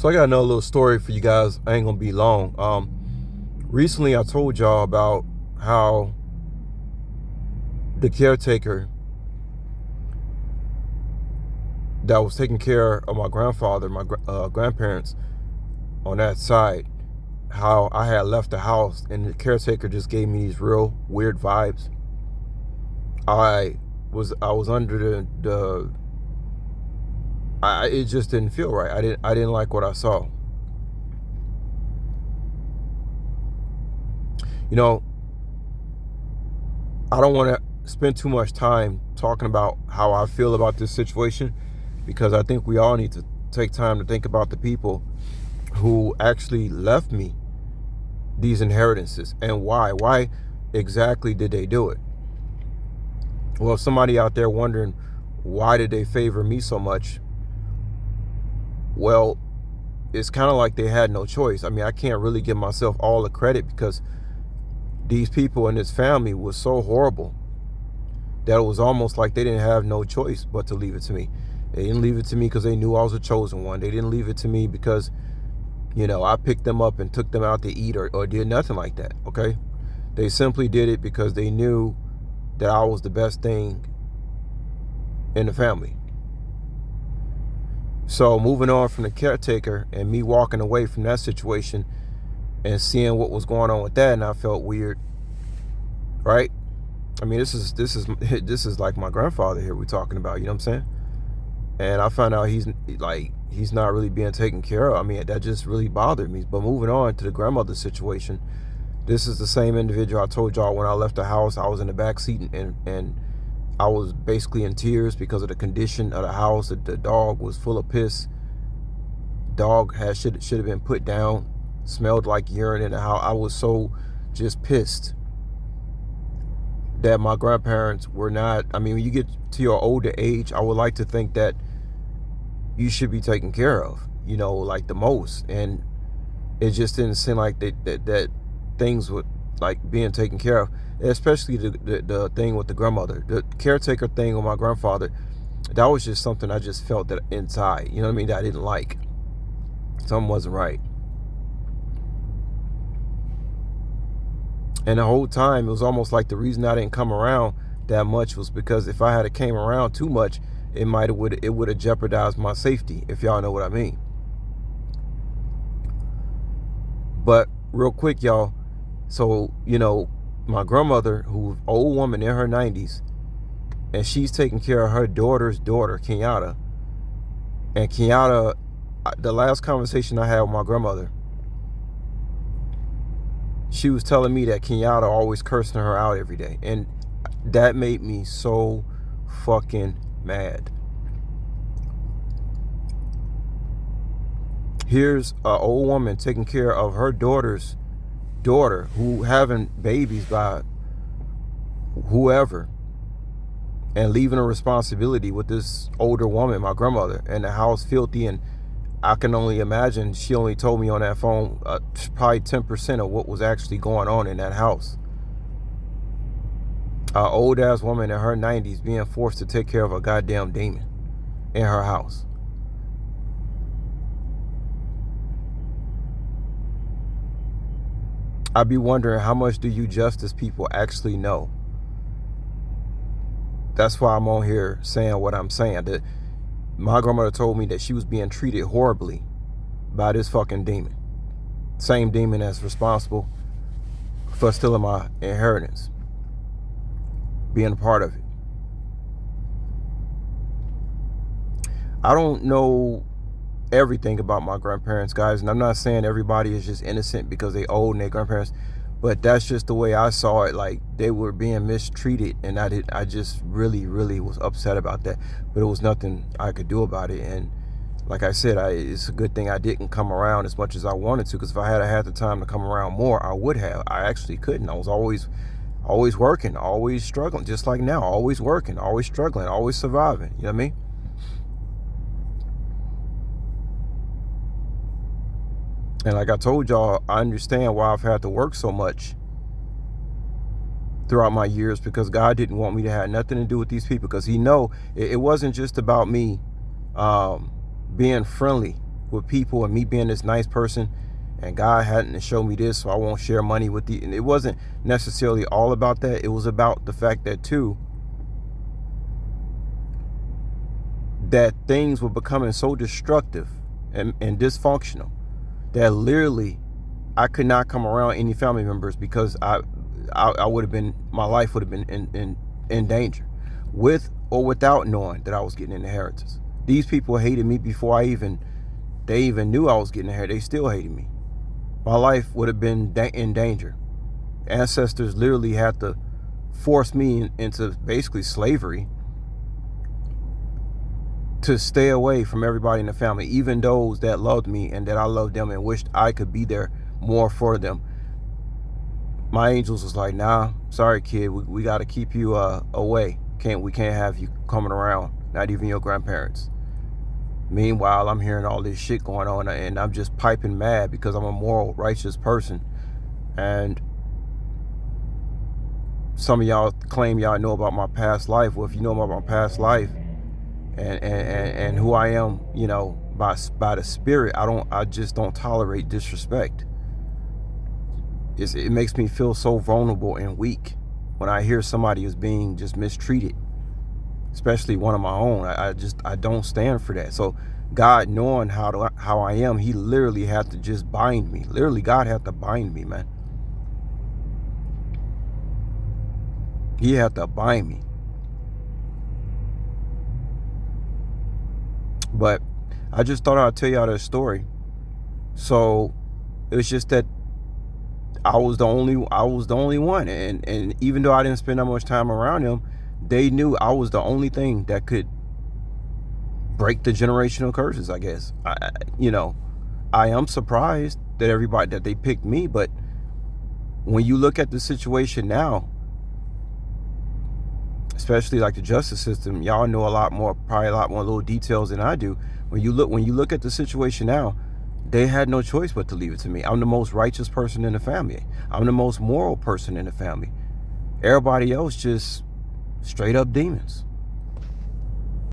So I got another little story for you guys. I ain't gonna be long. Recently I told y'all about how the caretaker that was taking care of my grandfather, my grandparents on that side, how I had left the house and the caretaker just gave me these real weird vibes. I was under it just didn't feel right. I didn't like what I saw. You know, I don't want to spend too much time talking about how I feel about this situation, because I think we all need to take time to think about the people who actually left me these inheritances and why. Why exactly did they do it? Well, if somebody out there wondering why did they favor me so much, well, it's kind of like they had no choice. I mean, I can't really give myself all the credit, because these people in this family was so horrible that it was almost like they didn't have no choice but to leave it to me. They didn't leave it to me because they knew I was a chosen one. They didn't leave it to me because, I picked them up and took them out to eat or did nothing like that, okay? They simply did it because they knew that I was the best thing in the family. So moving on from the caretaker and me walking away from that situation and seeing what was going on with that, and I felt weird, right? I mean, this is like my grandfather here we're talking about, you know what I'm saying? And I found out he's not really being taken care of. I mean, that just really bothered me. But moving on to the grandmother situation, this is the same individual I told y'all when I left the house. I was in the back seat and I was basically in tears because of the condition of the house. The dog was full of piss. Dog should have been put down. Smelled like urine in the house. I was so just pissed that my grandparents were not. I mean, when you get to your older age, I would like to think that you should be taken care of, like the most. And it just didn't seem like that things were like being taken care of, especially the thing with the grandmother, the caretaker thing with my grandfather. That was just something I just felt that inside, you know what I mean, that I didn't like. Something wasn't right. And the whole time, it was almost like the reason I didn't come around that much was because if I had came around too much, it would have jeopardized my safety, if y'all know what I mean. But real quick, y'all, so, my grandmother, who's an old woman in her 90s, and she's taking care of her daughter's daughter, Kenyatta. And Kenyatta, the last conversation I had with my grandmother, she was telling me that Kenyatta always cursing her out every day. And that made me so fucking mad. Here's an old woman taking care of her daughter's daughter, who having babies by whoever, and leaving a responsibility with this older woman, my grandmother, and the house filthy. And I can only imagine she only told me on that phone probably 10% of what was actually going on in that house. An old ass woman in her 90s being forced to take care of a goddamn demon in her house. I'd be wondering, how much do you justice people actually know? That's why I'm on here saying what I'm saying. That my grandmother told me that she was being treated horribly by this fucking demon. Same demon that's responsible for stealing my inheritance, being a part of it. I don't know everything about my grandparents, guys, and I'm not saying everybody is just innocent because they old and their grandparents, but that's just the way I saw it. Like, they were being mistreated, and I just really, really was upset about that. But it was nothing I could do about it. And like I said, it's a good thing I didn't come around as much as I wanted to, because if I had the time to come around more, I would have. I actually couldn't. I was always working, always struggling, just like now, always working, always struggling, always surviving. You know what I mean? And like I told y'all, I understand why I've had to work so much throughout my years, because God didn't want me to have nothing to do with these people, because he know it wasn't just about me being friendly with people and me being this nice person, and God hadn't shown me this, so I won't share money with the. And it wasn't necessarily all about that. It was about the fact that too, that things were becoming so destructive and dysfunctional that literally I could not come around any family members because I would have been, my life would have been in danger, with or without knowing that I was getting an inheritance. These people hated me before they even knew I was getting inherited. They still hated me. My life would have been in danger. Ancestors literally had to force me into basically slavery to stay away from everybody in the family, even those that loved me and that I loved them and wished I could be there more for them. My angels was like, nah, sorry kid, we got to keep you away. We can't have you coming around, not even your grandparents. Meanwhile, I'm hearing all this shit going on, and I'm just piping mad because I'm a moral, righteous person. And some of y'all claim y'all know about my past life. Well, if you know about my past life and who I am, you know, by the spirit, I just don't tolerate disrespect. It makes me feel so vulnerable and weak when I hear somebody is being just mistreated, especially one of my own. I don't stand for that. So God, knowing how I am, he literally had to just bind me. Literally, God had to bind me, man. He had to bind me. But I just thought I'd tell y'all that story. So it's just that I was the only one, and even though I didn't spend that much time around them, they knew I was the only thing that could break the generational curses, I guess. I am surprised that they picked me, but when you look at the situation now, especially like the justice system, y'all know probably a lot more little details than I do. When you look at the situation now, they had no choice but to leave it to me. I'm the most righteous person in the family. I'm the most moral person in the family. Everybody else just straight up demons.